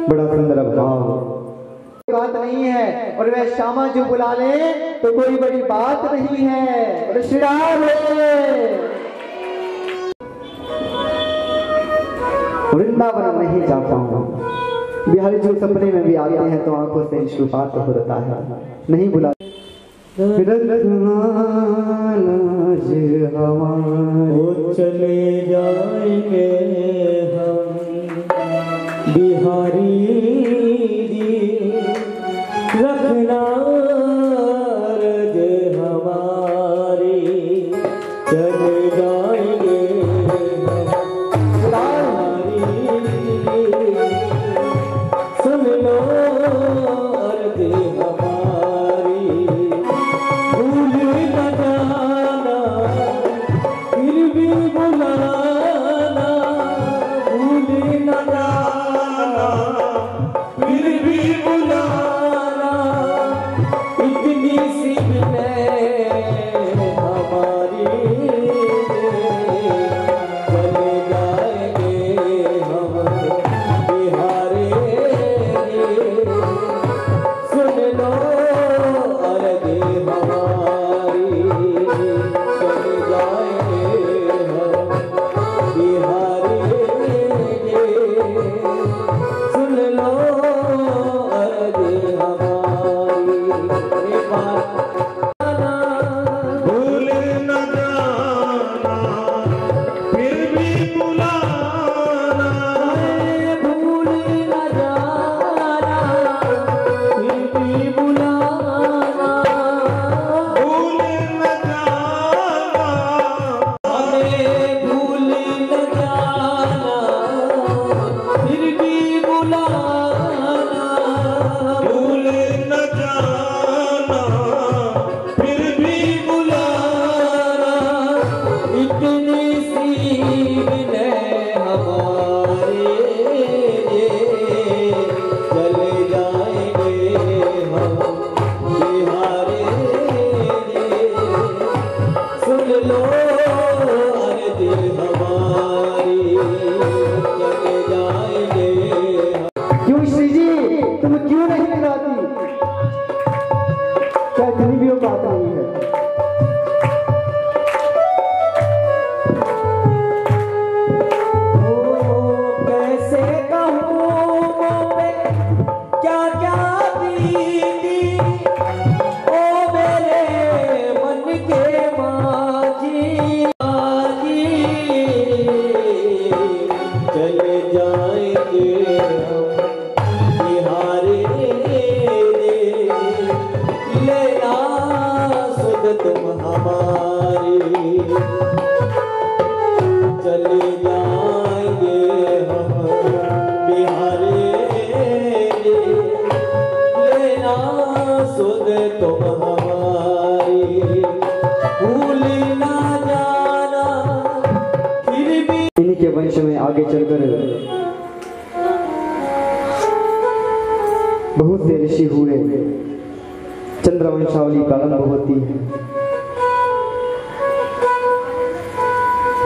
बड़ा सुंदर भाव। बात नहीं है और वह श्यामा जो बुला ले तो कोई बड़ी बात नहीं है। और श्री राम वृंदावन नहीं जा पाऊंगा। बिहारी जो सपने में भी आते हैं तो आंखों से अंशुपात होता है, नहीं बुला। वो चले जाएंगे हम बिहारी जी, रखना रज हमारी, चले जाएंगे सुन लो अर्ज हमारी, भूल न जाना फिर भी बुलाना, भूल न जाना चले जाएंगे हम बिहारी रे, लेना सुध तुम हमारी। चले जाएंगे हम बिहारी रे, लेना सुध तुम हमारी। भूल ना जाना फिर भी। इन्हीं के वंश में आगे चलकर बहुत से ऋषि हुए, चंद्रवंशावली प्रारंभ होती है।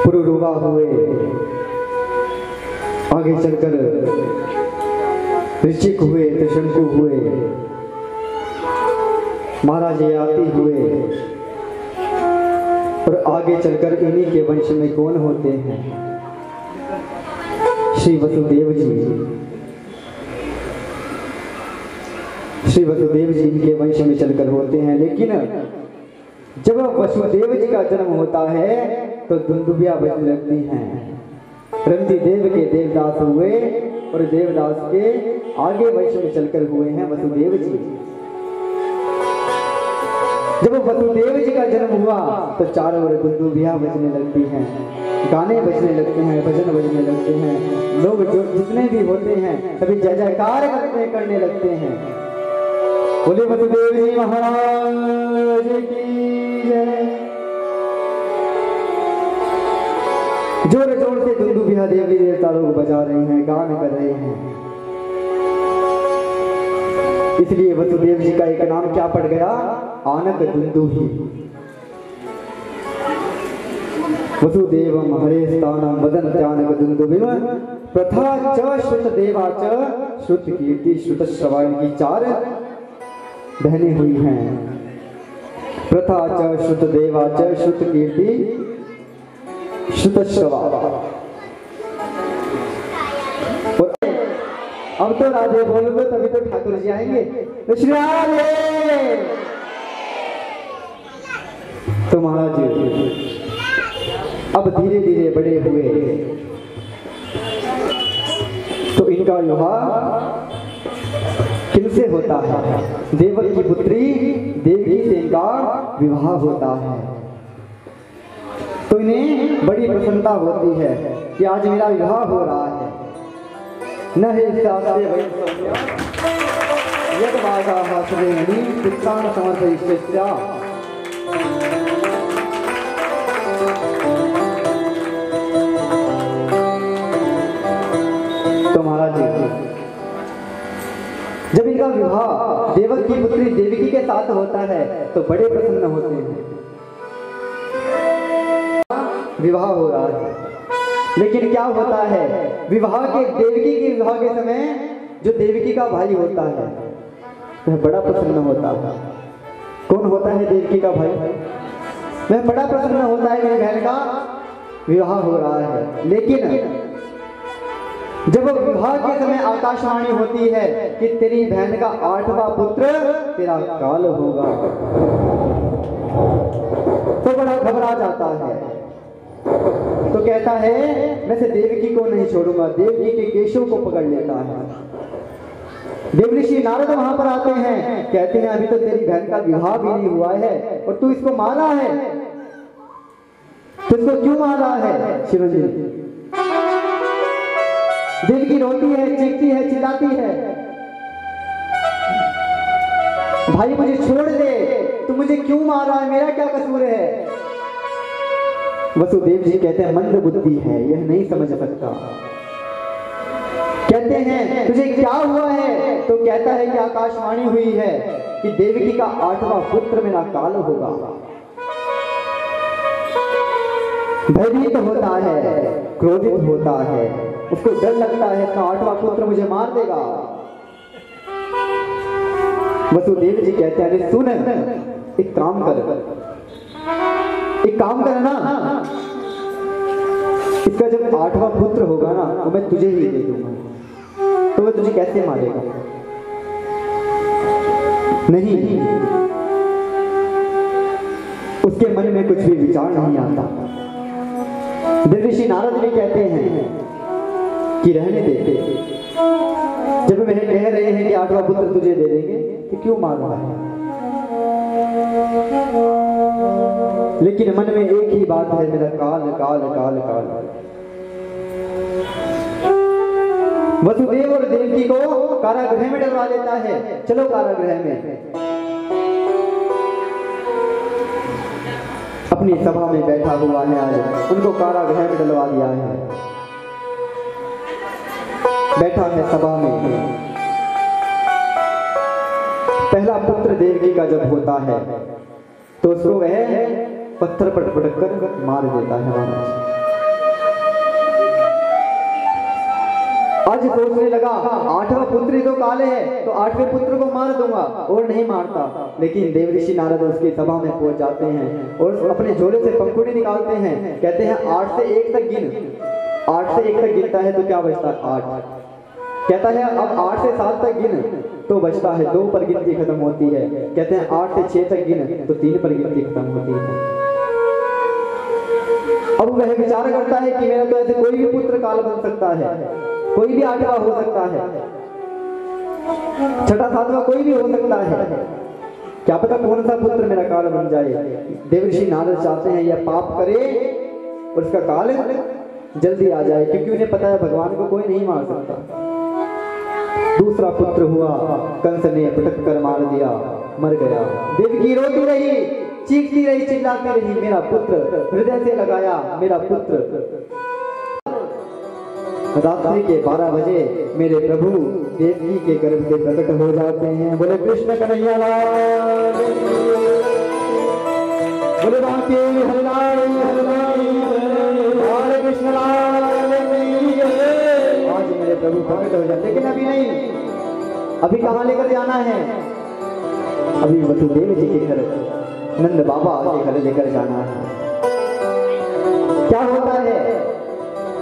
पुरुरुवा हुए, आगे चलकर ऋषिक हुए, त्रिशंकु हुए, महाराज ययाति हुए, और आगे चलकर इन्हीं के वंश में कौन होते हैं? श्री वसुदेव जी। श्री वसुदेव जी इनके वंश में चलकर होते हैं। लेकिन जब वसुदेव जी का जन्म होता है तो दुंदुभिया बजने लगती हैं। रंती देव के देवदास हुए और देवदास के आगे वंश में चलकर हुए हैं वसुदेव जी। जब वसुदेव जी का जन्म हुआ तो चारों ओर दुंदुभिया बजने लगती हैं, गाने बजने लगते हैं, भजन बजने लगते हैं। लोग जो जितने भी होते हैं सभी जय जयकार करने लगते हैं। बोले वसुदेव जी महाराज की जय। जोर जोर से दुंदुभिया देवी देवता लोग बजा रहे हैं, गान कर रहे हैं। इसलिए वसुदेव जी का एक नाम क्या पड़ गया? आनक दुंदुभि। वसुदेवम हरे स्थानम वदन त्यानक दुंदुभिम प्रथा च श्रुत देवा च श्रुत कीर्ति श्रुत श्रवाण की चार बहनें हुई हैं। प्रथा च श्रुत देवा च श्रुत कीर्ति श्रुत श्रवा। अब तो राधे बोलोगे तभी तो ठाकुर जी आएंगे। तो श्री राधे। तो महाराज अब धीरे धीरे बड़े हुए तो इनका विवाह किनसे होता है? देवक की पुत्री देवकी से इनका विवाह होता है। तो इन्हें बड़ी प्रसन्नता होती है कि आज मेरा विवाह हो रहा है। न हे शास्त्रे वैष्णव्या यद वागाः श्रेणी पुत्रान् समर्पयिष्यस्या। तो महाराज जब इनका विवाह देवक की पुत्री देवकी के साथ होता है तो बड़े प्रसन्न होते हैं। विवाह हो रहा है, लेकिन क्या होता है? विवाह के देवकी के विवाह के समय जो देवकी का भाई होता है वह बड़ा प्रसन्न होता है। कौन होता है देवकी का भाई? वह बड़ा प्रसन्न होता है, मेरी बहन का विवाह हो रहा है। लेकिन जब विवाह के समय आकाशवाणी होती है कि तेरी बहन का 8वां पुत्र तेरा काल होगा, तो बड़ा घबरा जाता है। तो कहता है मैं से देवकी को नहीं छोड़ूंगा। देवकी के केशों को पकड़ लेता है। देवऋषि नारद वहां पर आते हैं, कहते हैं अभी तो तेरी बहन का विवाह भी नहीं हुआ है और तू इसको मारा है, तो इसको क्यों मारा है? शिवजी देवकी रोती है, चीखती है, चिल्लाती है, भाई मुझे छोड़ दे, तू मुझे क्यों मारा है, मेरा क्या कसूर है? वसुदेव जी कहते हैं मंद बुद्धि है, यह नहीं समझ सकता। कहते हैं तुझे क्या हुआ है? तो कहता है कि आकाशवाणी हुई है कि देवकी का 8वां पुत्र मेरा काल होगा। भयभीत होता है, क्रोधित होता है, उसको डर लगता है इसका 8वां पुत्र मुझे मार देगा। वसुदेव जी कहते हैं अरे सुन, एक काम कर, एक काम करना, इसका जब 8वां पुत्र होगा ना तो मैं तुझे ही दे दूंगा। तो वह तुझे कैसे मारेगा? नहीं, उसके मन में कुछ भी विचार नहीं आता। देवऋषि नारद भी कहते हैं कि रहने दे। जब वह कह रहे हैं कि 8वां पुत्र तुझे दे देंगे तो क्यों मार रहा है? लेकिन मन में एक ही बात है, मेरा काल काल काल काल। वसुदेव और देवकी को कारागृह में डलवा देता है। चलो कारागृह में। अपनी सभा में बैठा हुआ है, आज उनको कारागृह में डलवा दिया है। बैठा है सभा में। पहला पुत्र देवकी का जब होता है तो उसको वह पत्थर पर पटक कर मार देता है महाराज। आज सोचने लगा 8वां पुत्र ही तो काले है, तो 8वें पुत्र को मार दूंगा, और नहीं मारता। लेकिन देवऋषि नारद उसकी सभा में पहुंच जाते हैं और अपने झोले से पंखुड़ी निकालते हैं। कहते हैं 8 से 1 तक गिन। 8 से 1 तक गिनता है तो क्या बचता है? 8। कहता है अब 8 से 7 तक गिन तो बचता है 2 पर गिनती खत्म होती है। कहते हैं 8 से 6 तक गिन तो 3 पर गिनती खत्म होती है। अब वह विचार करता है कि मेरा तो ऐसे कोई भी पुत्र काल बन सकता है, कोई भी 8वां हो सकता है, 6वां 7वां कोई भी हो सकता है। क्या पता कौन सा पुत्र मेरा काल बन जाए। देवऋषि नारद चाहते हैं यह पाप करे और उसका काल जल्दी आ जाए, क्योंकि उन्हें पता है भगवान को कोई नहीं मार सकता। दूसरा पुत्र हुआ, कंस ने पटक कर मार दिया, मर गया। देवकी रोती रही, चीखती रही, चिल्लाती रही, मेरा पुत्र, हृदय से लगाया मेरा पुत्र। रात्रि के 12 बजे मेरे प्रभु देवकी के गर्भ से प्रकट हो जाते हैं। बोले कृष्ण कन्हैया लाल, बोले बांके हरिलाल, हरे कृष्ण लाल। आज मेरे प्रभु प्रकट हो जाते, लेकिन अभी नहीं। अभी कहाँ लेकर जाना है? अभी वसुदेव जी के घर, नंद बाबा के घर लेकर जाना है। क्या होता है?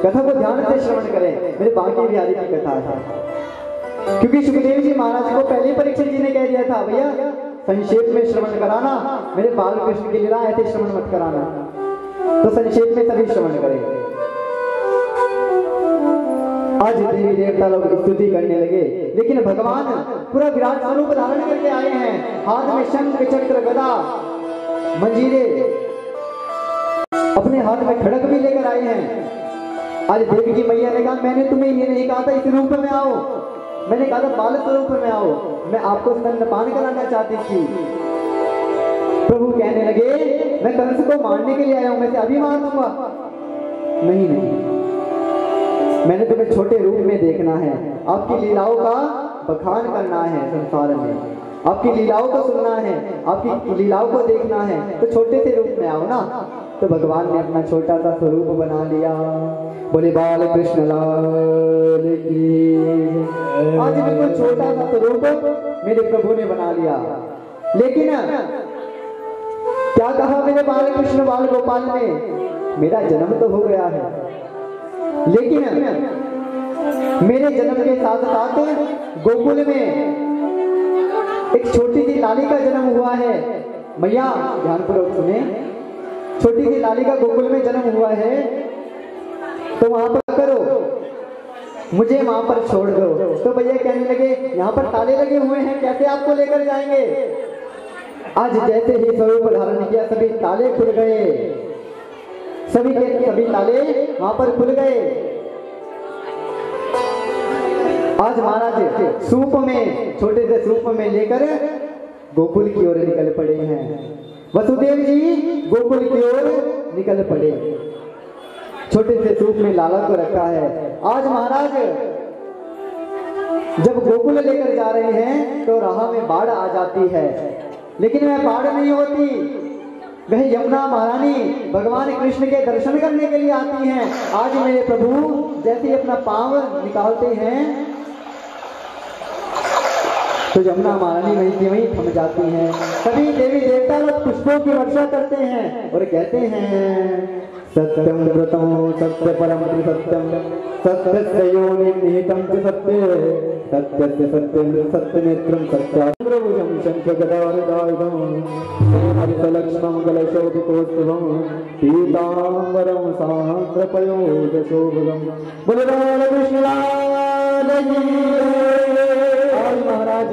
कथा को ध्यान से श्रवण करें। मेरे बांके बिहारी की कथा है, क्योंकि सुखदेव जी महाराज को पहले परीक्षित जी ने कह दिया था, भैया संक्षेप में श्रवण कराना, मेरे बाल कृष्ण की लीला ऐसे श्रवण मत कराना। तो संक्षेप में सभी श्रवण करें। आज देवी देवता लोग स्तुति करने लगे, लेकिन भगवान पूरा विराट स्वरूप धारण करके आए हैं। हाथ में शंख चक्र गदा मंजीरे, अपने हाथ में खड़ग भी लेकर आए हैं। आज देवी की मैया ने कहा, मैंने तुम्हें ये नहीं कहा था इस रूप में आओ, मैंने कहा था बाल स्वरूप में आओ, मैं आपको स्तनपान कराना चाहती थी। प्रभु कहने लगे, मैं कंस को मारने के लिए आया हूं, मैं अभी मार दूंगा। नहीं नहीं, मैंने तुम्हें छोटे रूप में देखना है, आपकी लीलाओं का बखान करना है संसार में, आपकी लीलाओं को सुनना है, आपकी लीलाओं को देखना है, तो छोटे से रूप में आओ ना। तो भगवान ने अपना छोटा सा स्वरूप बना लिया। बोले बाल कृष्ण लाल की। आज बिल्कुल छोटा सा स्वरूप मेरे प्रभु ने बना लिया, लेकिन क्या कहा मेरे बाल कृष्ण बाल गोपाल ने? मेरा जन्म तो हो गया है, लेकिन मेरे जन्म के साथ साथ गोकुल में एक छोटी सी लाली का जन्म हुआ है। मैया ध्यानपूर्वक सुने, छोटी सी लाली का गोकुल में जन्म हुआ है, तो वहां पर करो, मुझे वहां पर छोड़ दो। तो भैया कहने लगे, यहाँ पर ताले लगे हुए हैं, कैसे आपको लेकर जाएंगे? आज जैसे ही स्वरूप धारण किया, सभी ताले खुल गए, सभी के सभी ताले वहां पर खुल गए। आज महाराज सूप में, छोटे से सूप में लेकर गोकुल की ओर निकल पड़े हैं। वसुदेव जी गोकुल की ओर निकल पड़े, छोटे से सूप में लाला को रखा है। आज महाराज जब गोकुल लेकर जा रहे हैं तो राह में बाढ़ आ जाती है, लेकिन वह बाढ़ नहीं होती, वह यमुना महारानी भगवान कृष्ण के दर्शन करने के लिए आती हैं। आज मेरे प्रभु जैसे ही अपना पांव निकालते हैं तो यमुना महारानी वहीं की वहीं थम जाती हैं। सभी देवी देवता लोग पुष्पों की वर्षा करते हैं और कहते हैं, सत्यं व्रतं सत्य परम सत्यं सत्यस्य योनिनिहितं च सत्ये सत्यस्य सत्यं सत्यनेत्रं सत्याग्रभुजं शङ्खगदायुधं श्रीहरितलक्ष्मं गलशोभिकोत्सवं पीताम्बरं सान्द्रपयोदशोभगं बलराम कृष्णलाल की महाराज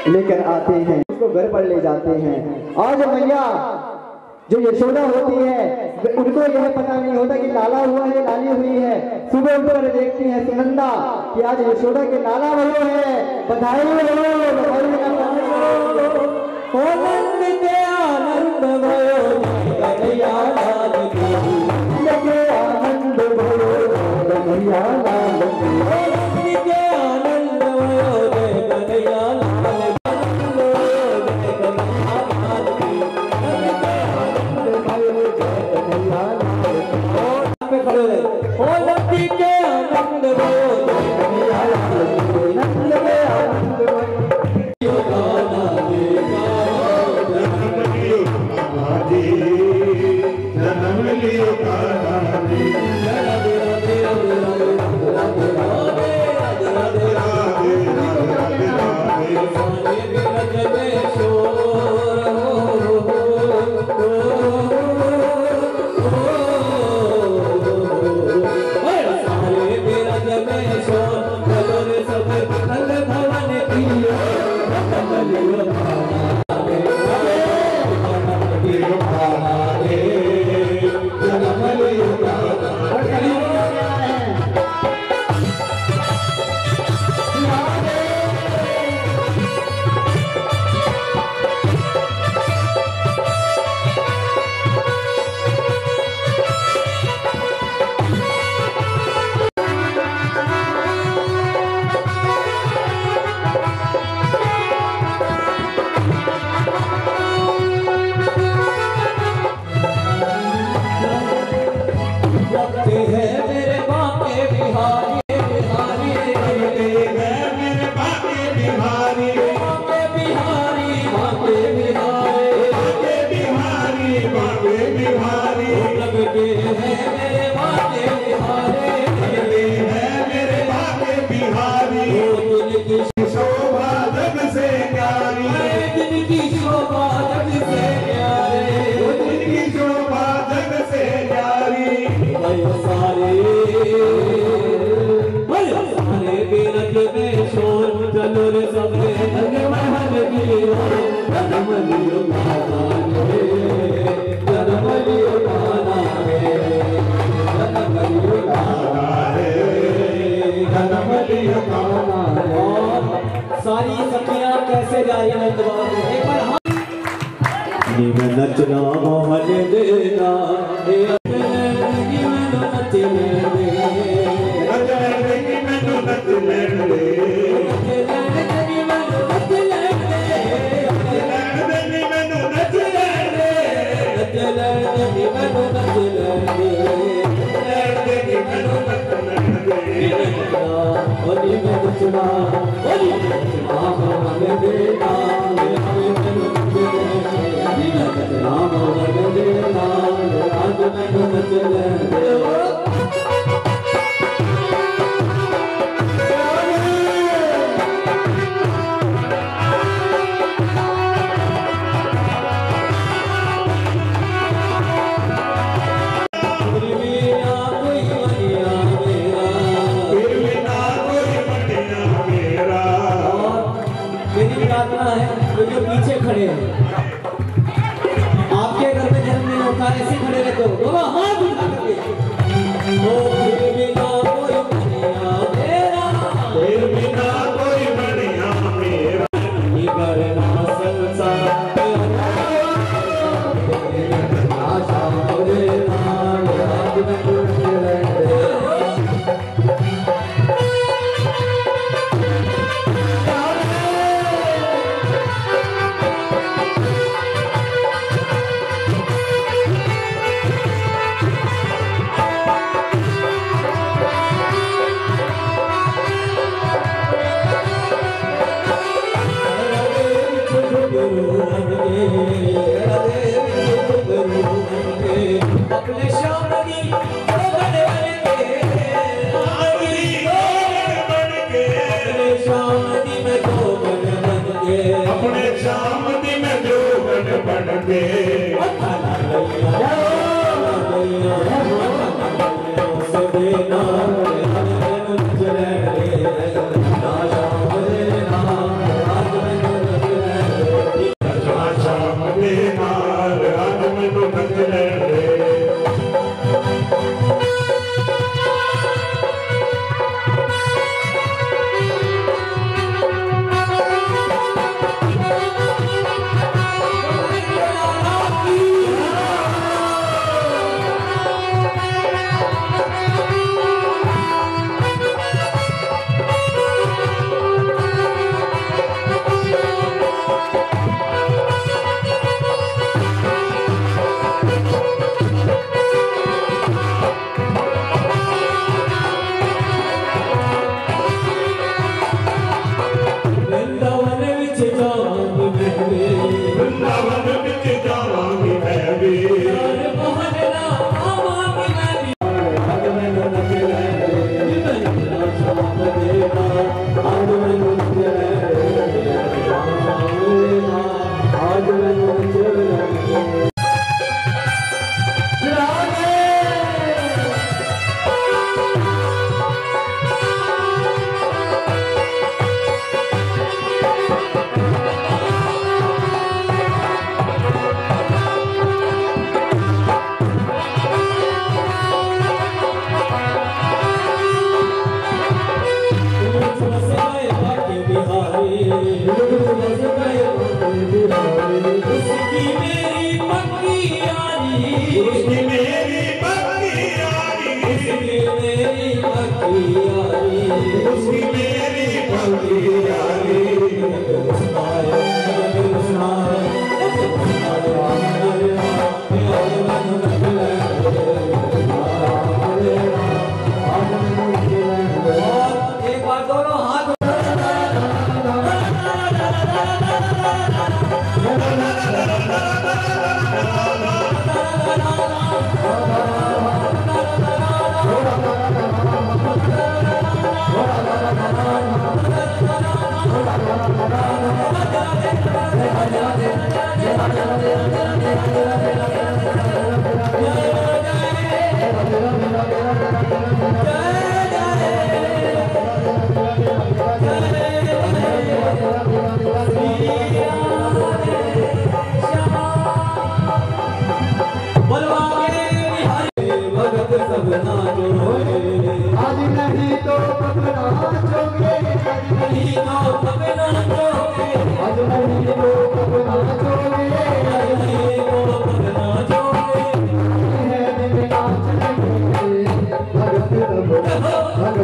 लेकर आते हैं, उसको घर पर ले जाते हैं। आज मैया जो यशोदा होती है उनको यह पता नहीं होता कि लाला हुआ है लाली हुई है। सुबह उठकर देखती है सुनंदा कि आज यशोदा के लाला भयो है। बधाई हो, बधाई हो। आनंद के आनंद भयो कन्हैया लाल की, लगे आनंद भयो कन्हैया लाल की, आनंद के आनंद भयो कन्हैया लाल सारी सखियां कैसे जा रही हैं दरबार में एक बार हाथ मैं नचना मोहन देना हे जिंदगी में नच ले पीछे खड़े हैं आपके घर में जन्मदिन होता है ऐसे खड़े रहते हो बाबा हाथ उठा करके ओ फिर बिना कोई बढ़िया मेरा फिर बिना कोई बढ़िया मेरा करना संसार आशा मुझे नाम आज मैं तुझसे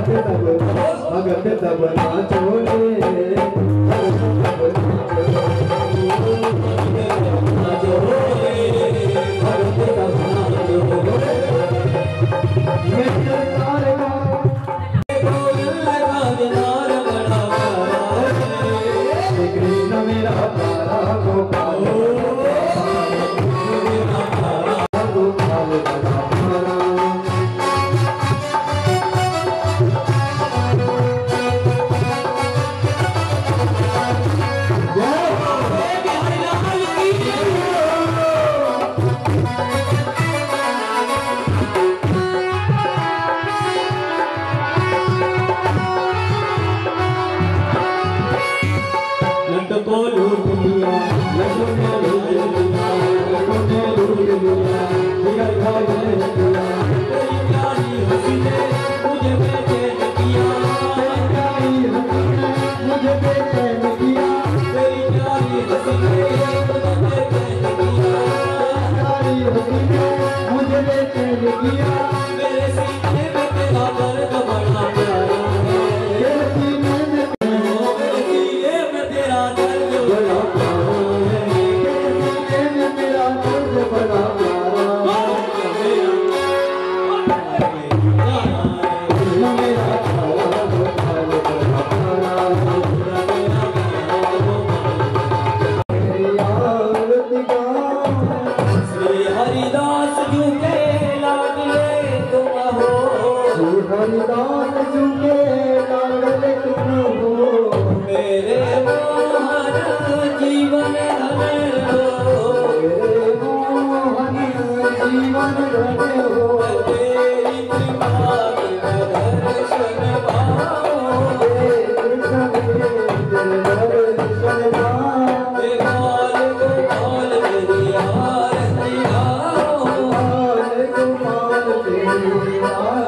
भगत तब नाचो रे Hare